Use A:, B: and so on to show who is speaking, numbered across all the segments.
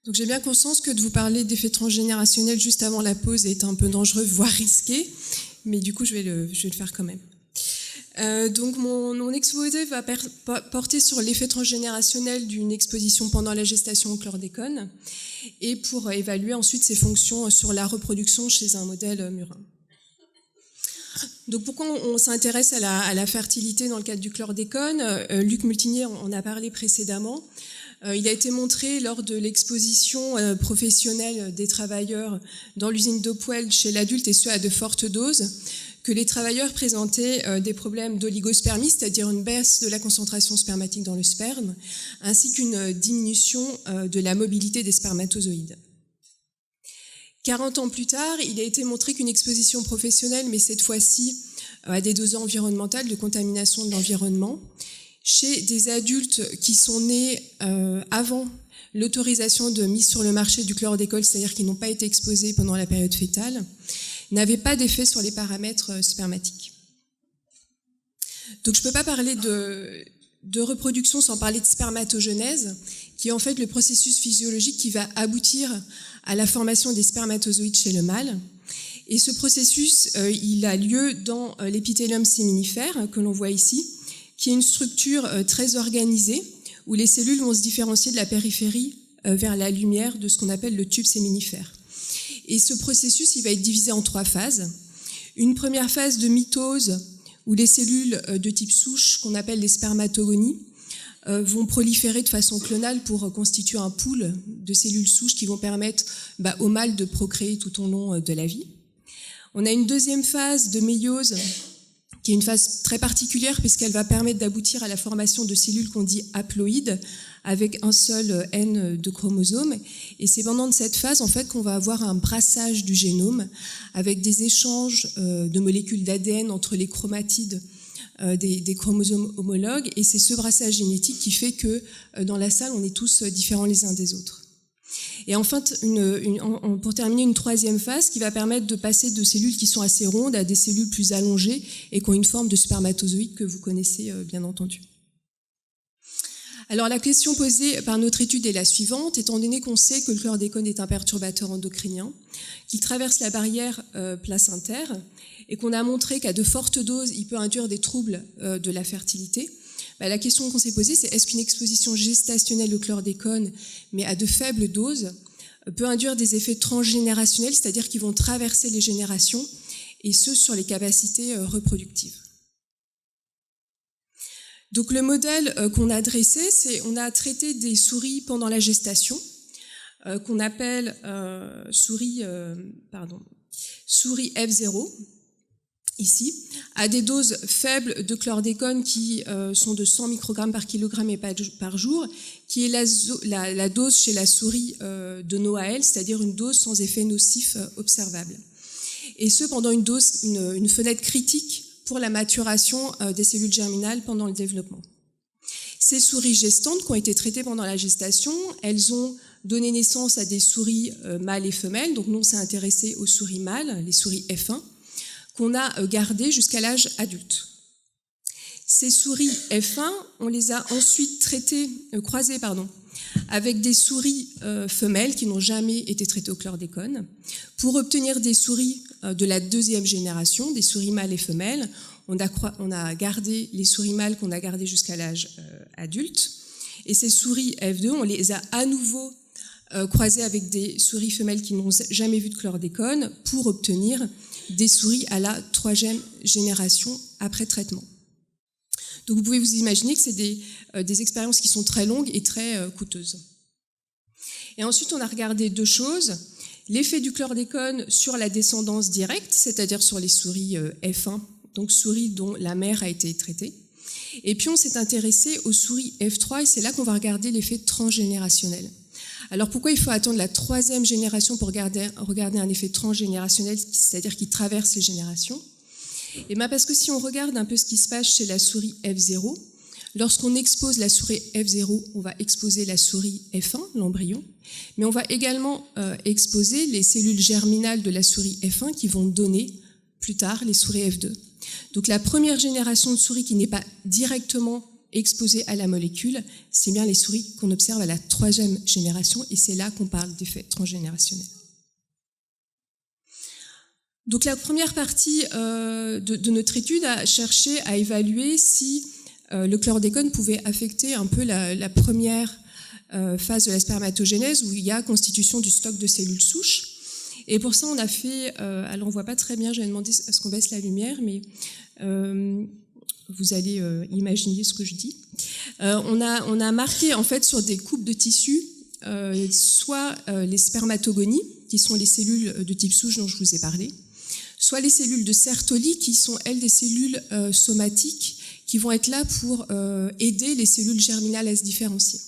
A: Donc j'ai bien conscience que de vous parler d'effets transgénérationnels juste avant la pause est un peu dangereux, voire risqué, mais du coup je vais le faire quand même. Donc mon exposé va porter sur l'effet transgénérationnel d'une exposition pendant la gestation au chlordécone et pour évaluer ensuite ses fonctions sur la reproduction chez un modèle murin. Donc pourquoi on s'intéresse à la fertilité dans le cadre du chlordécone? Luc Multinier en a parlé précédemment. Il a été montré lors de l'exposition professionnelle des travailleurs dans l'usine d'Hopewell chez l'adulte et ce à de fortes doses, que les travailleurs présentaient des problèmes d'oligospermie, c'est-à-dire une baisse de la concentration spermatique dans le sperme, ainsi qu'une diminution de la mobilité des spermatozoïdes. 40 ans plus tard, il a été montré qu'une exposition professionnelle, mais cette fois-ci à des doses environnementales de contamination de l'environnement, chez des adultes qui sont nés avant l'autorisation de mise sur le marché du chlordécone, c'est-à-dire qui n'ont pas été exposés pendant la période fœtale, n'avait pas d'effet sur les paramètres spermatiques. Donc je ne peux pas parler de reproduction sans parler de spermatogenèse, qui est en fait le processus physiologique qui va aboutir à la formation des spermatozoïdes chez le mâle. Et ce processus, il a lieu dans l'épithélium séminifère, que l'on voit ici, qui est une structure très organisée, où les cellules vont se différencier de la périphérie vers la lumière de ce qu'on appelle le tube séminifère. Et ce processus, il va être divisé en 3 phases. Une première phase de mitose, où les cellules de type souche, qu'on appelle les spermatogonies, vont proliférer de façon clonale pour constituer un pool de cellules souches qui vont permettre au mâle de procréer tout au long de la vie. On a une deuxième phase de méiose, qui est une phase très particulière puisqu'elle va permettre d'aboutir à la formation de cellules qu'on dit haploïdes, avec un seul N de chromosomes. Et c'est pendant cette phase en fait qu'on va avoir un brassage du génome avec des échanges de molécules d'ADN entre les chromatides des chromosomes homologues. Et c'est ce brassage génétique qui fait que dans la salle, on est tous différents les uns des autres. Et enfin, pour terminer, une troisième phase qui va permettre de passer de cellules qui sont assez rondes à des cellules plus allongées et qui ont une forme de spermatozoïde que vous connaissez bien entendu. Alors la question posée par notre étude est la suivante, étant donné qu'on sait que le chlordécone est un perturbateur endocrinien, qu'il traverse la barrière placentaire et qu'on a montré qu'à de fortes doses, il peut induire des troubles de la fertilité. La question qu'on s'est posée, c'est est-ce qu'une exposition gestationnelle au chlordécone, mais à de faibles doses, peut induire des effets transgénérationnels, c'est-à-dire qui vont traverser les générations, et ce sur les capacités reproductives. Donc le modèle qu'on a dressé, c'est on a traité des souris pendant la gestation, qu'on appelle souris F0, ici, à des doses faibles de chlordécone qui sont de 100 microgrammes par kilogramme et par jour, qui est la dose chez la souris de Noaël, c'est-à-dire une dose sans effet nocif observable. Et ce, pendant une fenêtre critique pour la maturation des cellules germinales pendant le développement. Ces souris gestantes qui ont été traitées pendant la gestation, elles ont donné naissance à des souris mâles et femelles, donc nous on s'est intéressé aux souris mâles, les souris F1, qu'on a gardées jusqu'à l'âge adulte. Ces souris F1, on les a ensuite croisées avec des souris femelles qui n'ont jamais été traitées au chlordécone pour obtenir des souris de la deuxième génération, des souris mâles et femelles. On a gardé les souris mâles qu'on a gardées jusqu'à l'âge adulte. Et ces souris F2, on les a à nouveau croisées avec des souris femelles qui n'ont jamais vu de chlordécone pour obtenir des souris à la 3e génération après traitement. Donc vous pouvez vous imaginer que c'est des expériences qui sont très longues et très coûteuses. Et ensuite, on a regardé 2 choses. L'effet du chlordécone sur la descendance directe, c'est-à-dire sur les souris F1, donc souris dont la mère a été traitée. Et puis on s'est intéressé aux souris F3 et c'est là qu'on va regarder l'effet transgénérationnel. Alors pourquoi il faut attendre la 3e génération pour regarder un effet transgénérationnel, c'est-à-dire qui traverse les générations? Et bien parce que si on regarde un peu ce qui se passe chez la souris F0, lorsqu'on expose la souris F0, on va exposer la souris F1, l'embryon, mais on va également exposer les cellules germinales de la souris F1 qui vont donner plus tard les souris F2. Donc la première génération de souris qui n'est pas directement exposées à la molécule, c'est bien les souris qu'on observe à la 3e génération, et c'est là qu'on parle d'effet transgénérationnel. Donc la première partie de notre étude a cherché à évaluer si le chlordécone pouvait affecter un peu la première phase de la spermatogénèse, où il y a constitution du stock de cellules souches. Et pour ça, on a fait, alors on voit pas très bien, j'ai demandé à ce qu'on baisse la lumière, mais vous allez imaginer ce que je dis. On a marqué en fait sur des coupes de tissu, soit les spermatogonies, qui sont les cellules de type souche dont je vous ai parlé, soit les cellules de Sertoli, qui sont elles des cellules somatiques, qui vont être là pour aider les cellules germinales à se différencier.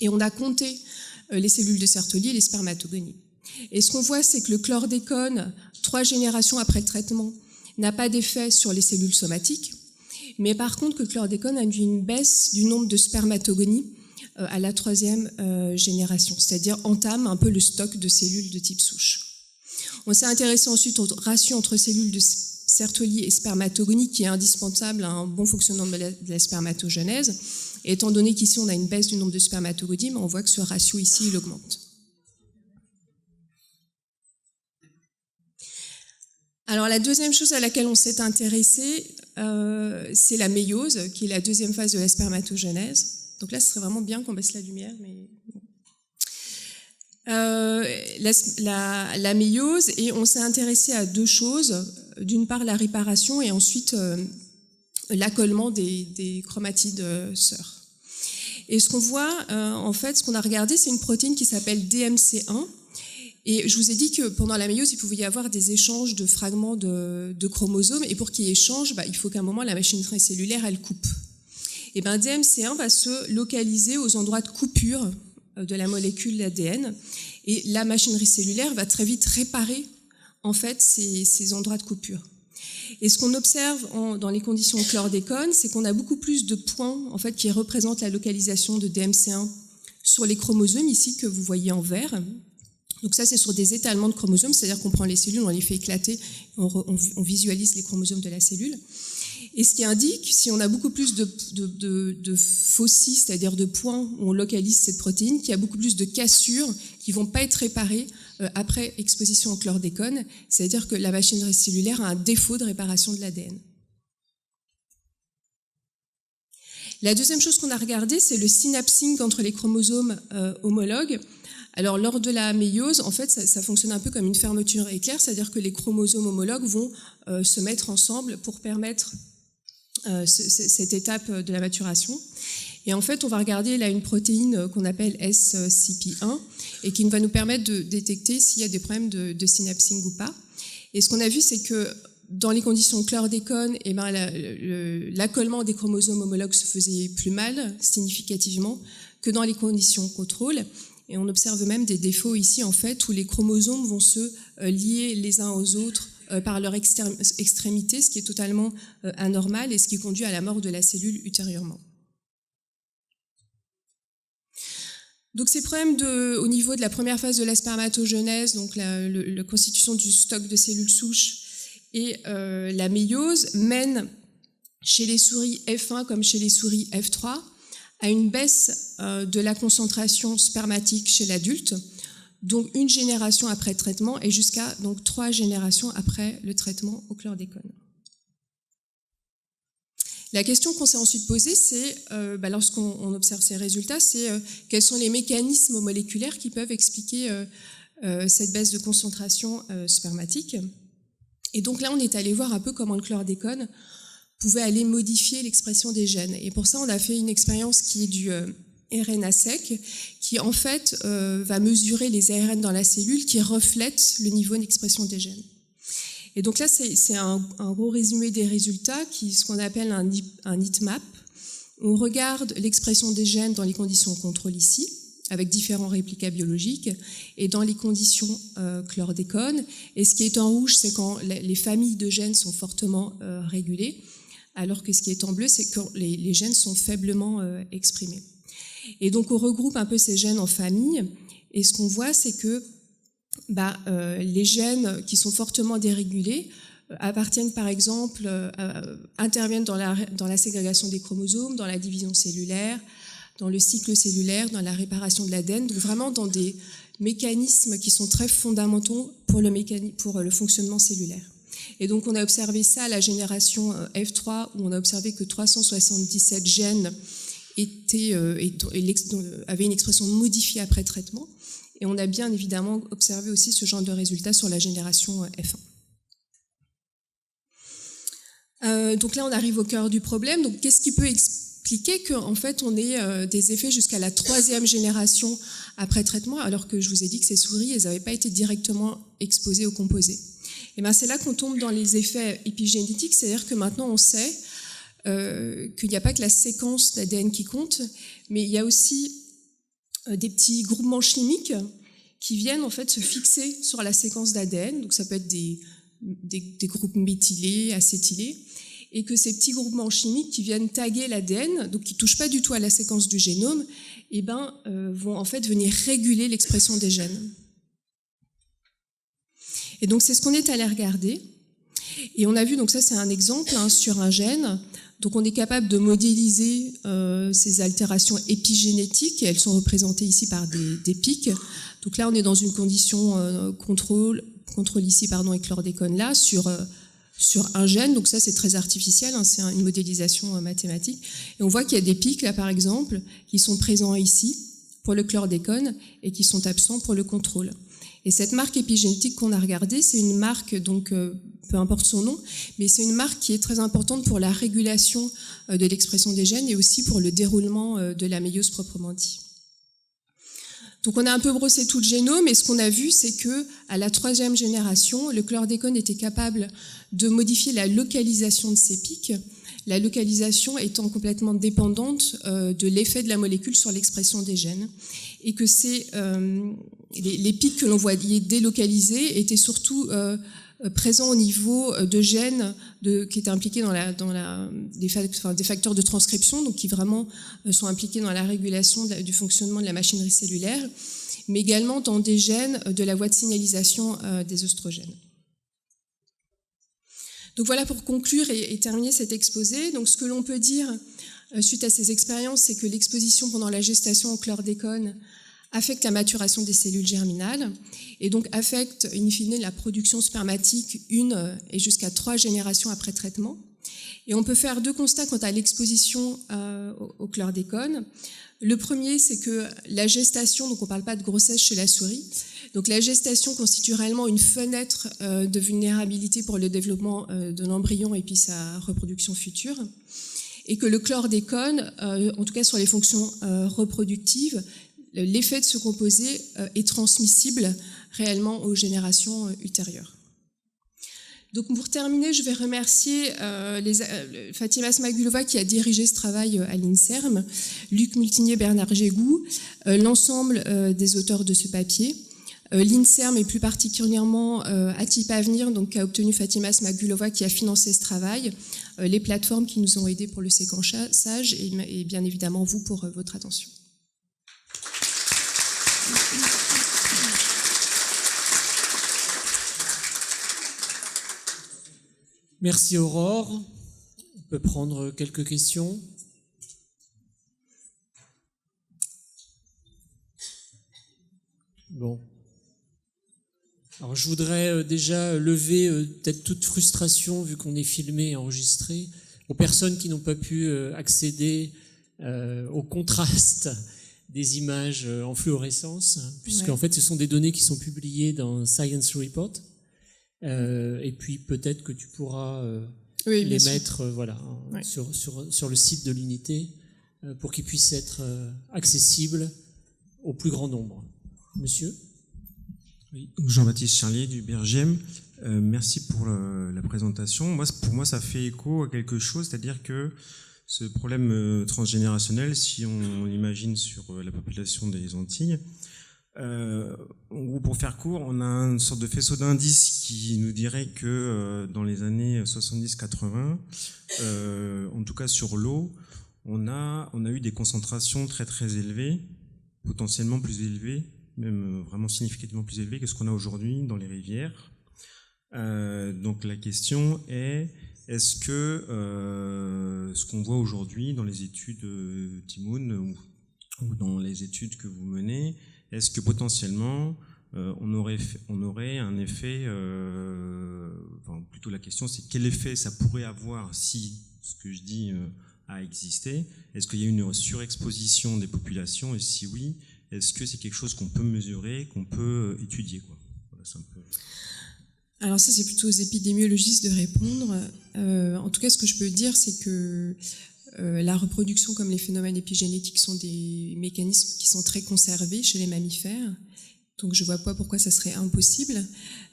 A: Et on a compté les cellules de Sertoli et les spermatogonies. Et ce qu'on voit, c'est que le chlordécone, 3 générations après le traitement, n'a pas d'effet sur les cellules somatiques, mais par contre que le chlordécone a une baisse du nombre de spermatogonies à la 3e génération, c'est-à-dire entame un peu le stock de cellules de type souche. On s'est intéressé ensuite au ratio entre cellules de Sertoli et spermatogonie, qui est indispensable à un bon fonctionnement de la spermatogénèse. Et étant donné qu'ici on a une baisse du nombre de spermatogonies, on voit que ce ratio ici il augmente. Alors la deuxième chose à laquelle on s'est intéressé, c'est la méiose, qui est la 2e phase de la spermatogénèse. Donc là, ce serait vraiment bien qu'on baisse la lumière, mais la méiose, et on s'est intéressé à 2 choses. D'une part, la réparation, et ensuite l'accolement des chromatides sœurs. Et ce qu'on voit, en fait, ce qu'on a regardé, c'est une protéine qui s'appelle DMC1. Et je vous ai dit que pendant la méiose, il pouvait y avoir des échanges de fragments de chromosomes, et pour qu'il y ait échange, il faut qu'à un moment, la machinerie cellulaire, elle coupe. Et bien, DMC1 va se localiser aux endroits de coupure de la molécule d'ADN, et la machinerie cellulaire va très vite réparer, en fait, ces endroits de coupure. Et ce qu'on observe dans les conditions chlordécone, c'est qu'on a beaucoup plus de points, en fait, qui représentent la localisation de DMC1 sur les chromosomes, ici, que vous voyez en vert. Donc ça, c'est sur des étalements de chromosomes, c'est-à-dire qu'on prend les cellules, on les fait éclater, on visualise les chromosomes de la cellule. Et ce qui indique, si on a beaucoup plus de foci, c'est-à-dire de points où on localise cette protéine, qu'il y a beaucoup plus de cassures qui ne vont pas être réparées après exposition au chlordécone, c'est-à-dire que la machinerie cellulaire a un défaut de réparation de l'ADN. La deuxième chose qu'on a regardée, c'est le synapsing entre les chromosomes homologues. Alors, lors de la méiose, en fait, ça fonctionne un peu comme une fermeture éclair, c'est-à-dire que les chromosomes homologues vont se mettre ensemble pour permettre cette étape de la maturation. Et en fait, on va regarder là une protéine qu'on appelle SCP1 et qui va nous permettre de détecter s'il y a des problèmes de synapsing ou pas. Et ce qu'on a vu, c'est que dans les conditions chlordécone, l'accollement des chromosomes homologues se faisait plus mal, significativement, que dans les conditions contrôle. Et on observe même des défauts ici, en fait, où les chromosomes vont se lier les uns aux autres par leur extrémité, ce qui est totalement anormal et ce qui conduit à la mort de la cellule ultérieurement. Donc ces problèmes au niveau de la première phase de la spermatogénèse, donc la constitution du stock de cellules souches et la méiose, mènent chez les souris F1 comme chez les souris F3 à une baisse de la concentration spermatique chez l'adulte, donc 1 génération après le traitement et jusqu'à 3 générations après le traitement au chlordécone. La question qu'on s'est ensuite posée, c'est, lorsqu'on observe ces résultats, c'est quels sont les mécanismes moléculaires qui peuvent expliquer cette baisse de concentration spermatique. Et donc là, on est allé voir un peu comment le chlordécone pouvait aller modifier l'expression des gènes. Et pour ça, on a fait une expérience qui est du RNA-seq, qui en fait va mesurer les ARN dans la cellule qui reflètent le niveau d'expression des gènes. Et donc là, c'est un gros résumé des résultats, ce qu'on appelle un heatmap. On regarde l'expression des gènes dans les conditions de contrôle ici, avec différents réplicats biologiques, et dans les conditions chlordécone. Et ce qui est en rouge, c'est quand les familles de gènes sont fortement régulées, alors que ce qui est en bleu, c'est quand les gènes sont faiblement exprimés. Et donc, on regroupe un peu ces gènes en familles, et ce qu'on voit, c'est que les gènes qui sont fortement dérégulés appartiennent par exemple, interviennent dans la ségrégation des chromosomes, dans la division cellulaire, dans le cycle cellulaire, dans la réparation de l'ADN, donc vraiment dans des mécanismes qui sont très fondamentaux pour le fonctionnement cellulaire. Et donc on a observé ça à la génération F3, où on a observé que 377 gènes avaient une expression modifiée après traitement. Et on a bien évidemment observé aussi ce genre de résultats sur la génération F1. Donc là, on arrive au cœur du problème. Donc qu'est-ce qui peut expliquer qu'en fait, on ait des effets jusqu'à la 3e génération après traitement, alors que je vous ai dit que ces souris, elles n'avaient pas été directement exposées au composé. Et bien c'est là qu'on tombe dans les effets épigénétiques, c'est-à-dire que maintenant on sait qu'il n'y a pas que la séquence d'ADN qui compte, mais il y a aussi des petits groupements chimiques qui viennent en fait se fixer sur la séquence d'ADN. Donc ça peut être des groupes méthylés, acétylés, et que ces petits groupements chimiques qui viennent taguer l'ADN, donc qui touchent pas du tout à la séquence du génome, vont en fait venir réguler l'expression des gènes. Et donc c'est ce qu'on est allé regarder. Et on a vu, donc ça c'est un exemple sur un gène. Donc on est capable de modéliser ces altérations épigénétiques, et elles sont représentées ici par des pics. Donc là on est dans une condition contrôle ici avec chlordécone là sur un gène. Donc ça c'est très artificiel, c'est une modélisation mathématique. Et on voit qu'il y a des pics là par exemple qui sont présents ici pour le chlordécone et qui sont absents pour le contrôle. Et cette marque épigénétique qu'on a regardée, c'est une marque, donc peu importe son nom, mais c'est une marque qui est très importante pour la régulation de l'expression des gènes et aussi pour le déroulement de la méiose proprement dit. Donc on a un peu brossé tout le génome, et ce qu'on a vu, c'est que à la 3e génération, le chlordécone était capable de modifier la localisation de ces pics, la localisation étant complètement dépendante de l'effet de la molécule sur l'expression des gènes, et que les pics que l'on voyait délocalisés étaient surtout présents au niveau de gènes qui étaient impliqués dans des facteurs de transcription, donc qui vraiment sont impliqués dans la régulation du fonctionnement de la machinerie cellulaire, mais également dans des gènes de la voie de signalisation des œstrogènes. Donc voilà pour conclure et terminer cet exposé. Donc ce que l'on peut dire suite à ces expériences, c'est que l'exposition pendant la gestation au chlordécone affecte la maturation des cellules germinales et donc affecte in fine la production spermatique 1 et jusqu'à 3 générations après traitement. Et on peut faire 2 constats quant à l'exposition au chlordécone. Le premier, c'est que la gestation, donc on ne parle pas de grossesse chez la souris, donc la gestation constitue réellement une fenêtre de vulnérabilité pour le développement de l'embryon et puis sa reproduction future, et que le chlordécone, en tout cas sur les fonctions reproductives, l'effet de ce composé est transmissible réellement aux générations ultérieures. Donc pour terminer, je vais remercier Fatima Smagulova qui a dirigé ce travail à l'INSERM, Luc Multinier, Bernard Gégou, l'ensemble des auteurs de ce papier, l'INSERM et plus particulièrement Atip Avenir, donc qui a obtenu Fatima Smagulova qui a financé ce travail, les plateformes qui nous ont aidés pour le séquençage et bien évidemment vous pour votre attention.
B: Merci Aurore. On peut prendre quelques questions. Bon. Alors je voudrais déjà lever peut-être toute frustration, vu qu'on est filmé et enregistré, aux personnes qui n'ont pas pu accéder au contraste des images en fluorescence, puisqu'en fait ce sont des données qui sont publiées dans Science Report. Et puis peut-être que tu pourras les mettre sur le site de l'unité pour qu'ils puissent être accessibles au plus grand nombre. Monsieur ?
C: Oui, Jean-Baptiste Charlier du BRGM. Merci pour la présentation. Pour moi, ça fait écho à quelque chose, c'est-à-dire que ce problème transgénérationnel, si on imagine sur la population des Antilles, en gros, pour faire court, on a une sorte de faisceau d'indices qui nous dirait que dans les années 70-80, en tout cas sur l'eau, on a eu des concentrations très très élevées, potentiellement plus élevées, même vraiment significativement plus élevées que ce qu'on a aujourd'hui dans les rivières. Donc la question est, est-ce que ce qu'on voit aujourd'hui dans les études Timoun ou dans les études que vous menez, est-ce que potentiellement on aurait un effet, enfin, plutôt la question c'est quel effet ça pourrait avoir si ce que je dis a existé? Est-ce qu'il y a une surexposition des populations, et si oui, est-ce que c'est quelque chose qu'on peut mesurer, qu'on peut étudier, quoi? Voilà, c'est un peu...
A: Alors ça, c'est plutôt aux épidémiologistes de répondre. En tout cas, ce que je peux dire, c'est que la reproduction, comme les phénomènes épigénétiques, sont des mécanismes qui sont très conservés chez les mammifères. Donc je vois pas pourquoi ça serait impossible.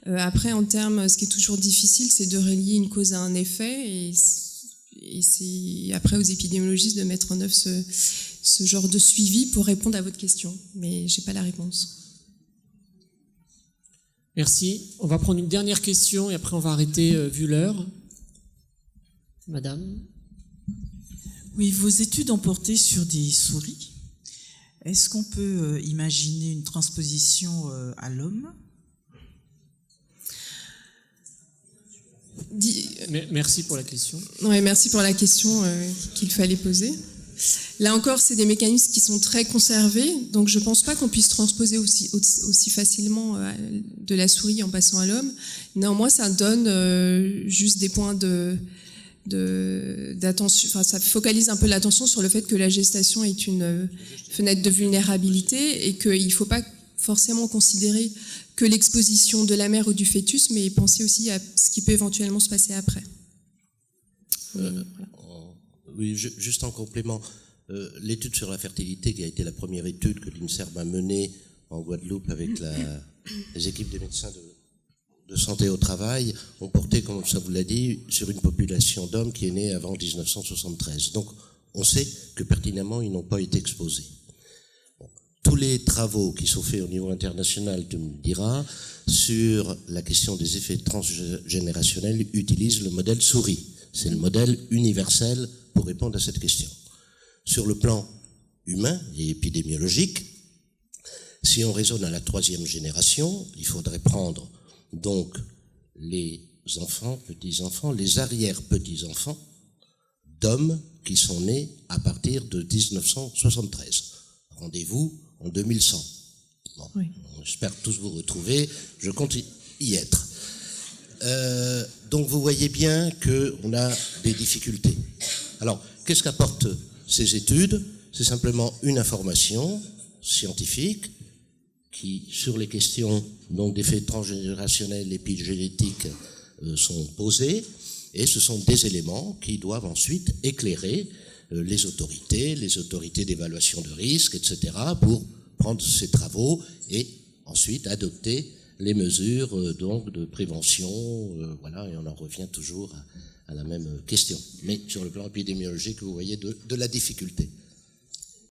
A: Après, en termes, ce qui est toujours difficile, c'est de relier une cause à un effet, et c'est après aux épidémiologistes de mettre en œuvre ce genre de suivi pour répondre à votre question. Mais j'ai pas la réponse.
B: Merci. On va prendre une dernière question et après on va arrêter vu l'heure. Madame.
D: Oui, vos études ont porté sur des souris. Est-ce qu'on peut imaginer une transposition à l'homme?
B: Merci pour la question.
A: Ouais, merci pour la question qu'il fallait poser. Là encore, c'est des mécanismes qui sont très conservés, donc je ne pense pas qu'on puisse transposer aussi facilement de la souris en passant à l'homme. Néanmoins, ça donne juste des points d'attention, enfin, ça focalise un peu l'attention sur le fait que la gestation est une fenêtre de vulnérabilité et qu'il ne faut pas forcément considérer que l'exposition de la mère ou du fœtus, mais penser aussi à ce qui peut éventuellement se passer après. Voilà.
E: Oui, juste en complément, l'étude sur la fertilité, qui a été la première étude que l'INSERM a menée en Guadeloupe avec les équipes des médecins de santé au travail, ont porté, comme ça vous l'a dit, sur une population d'hommes qui est née avant 1973. Donc, on sait que pertinemment, ils n'ont pas été exposés. Bon, tous les travaux qui sont faits au niveau international, tu me diras, sur la question des effets transgénérationnels utilisent le modèle souris. C'est le modèle universel pour répondre à cette question. Sur le plan humain et épidémiologique, si on raisonne à la 3e génération, il faudrait prendre donc les enfants, petits-enfants, les arrière-petits-enfants d'hommes qui sont nés à partir de 1973. Rendez-vous en 2100. Bon, oui. J'espère tous vous retrouver, je compte y être. Donc vous voyez bien qu'on a des difficultés. Alors, qu'est-ce qu'apportent ces études? C'est simplement une information scientifique qui, sur les questions donc d'effets transgénérationnels épigénétiques, sont posées, et ce sont des éléments qui doivent ensuite éclairer les autorités d'évaluation de risque, etc., pour prendre ces travaux et ensuite adopter les mesures donc de prévention, voilà, et on en revient toujours à la même question. Mais sur le plan épidémiologique, vous voyez de la difficulté.